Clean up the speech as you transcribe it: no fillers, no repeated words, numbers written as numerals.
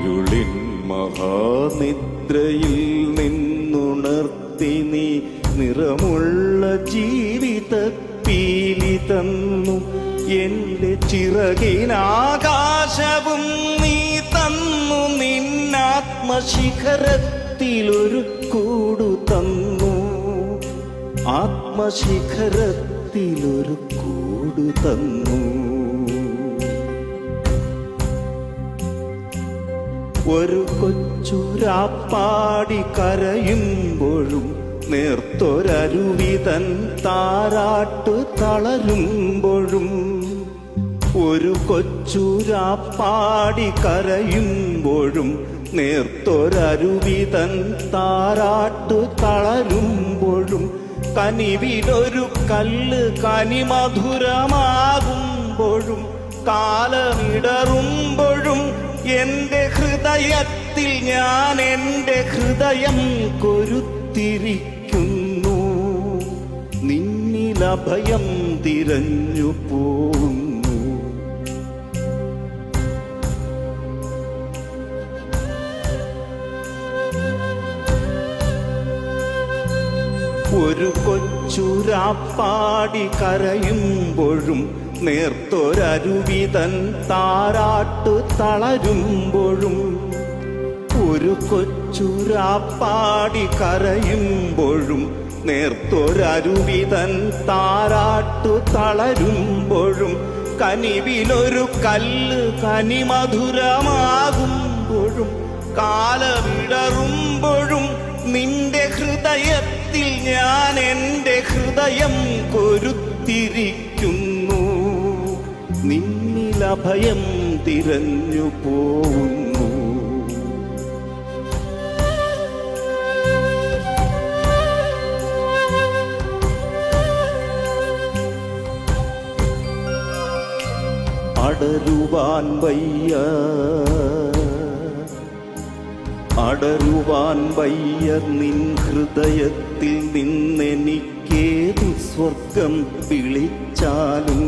ഇരുളിൻ മഹാനിദ്രയിൽ നിന്നുണർത്തി നീ നിറമുള്ള ജീവിത പീലി തന്നു. എന്റെ ചിറകിനാകാശവും നീ തന്നു. നിന്നാത്മശിഖരത്തിലൊരു കൂടു തന്നു. ആത്മശിഖരത്തിലൊരു കൂടു തന്നു. ഒരു കൊച്ചുരാപ്പാടി കരയുമ്പോഴും നേർത്തൊരരുവിതൻ താരാട്ട് തളരുമ്പോഴും, ഒരു കൊച്ചുരാപ്പാടി കരയുമ്പോഴും നേർത്തൊരരുവിതൻ താരാട്ട് തളരുമ്പോഴും, കനിവിലൊരു കല്ല് കനിമധുരമാകുമ്പോഴും, കാലമിടറുമ്പോഴും എന്റെ ഹൃദയത്തിൽ ഞാൻ എന്റെ ഹൃദയം കൊരുത്തിരിക്കുന്നു. നിന്നിലഭയം തിരഞ്ഞു പോകുന്നു. ഒരു കൊച്ചുരാപ്പാടി കരയുമ്പോഴും നേർത്തൊരരുവിതൻ താരാട്ട് തളരുമ്പോഴും, ഒരു കൊച്ചുരാപ്പാടി കരയുമ്പോഴും നേർത്തൊരരുവിതൻ താരാട്ട് തളരുമ്പോഴും, കനിവിലൊരു കല്ല് കനിമധുരമാകുമ്പോഴും, കാലമിടറുമ്പോഴും നിന്റെ ഹൃദയത്തിൽ ഞാൻ എന്റെ ഹൃദയം കൊരുത്തിരിക്കുന്നു. നിന്നിലഭയം തിരഞ്ഞു പോകുന്നു. അടരുവാൻ വയ്യ, അടരുവാൻ വയ്യ നിൻ ഹൃദയത്തിൽ നിന്നെനിക്കേതു സ്വർഗം വിളിച്ചാലും.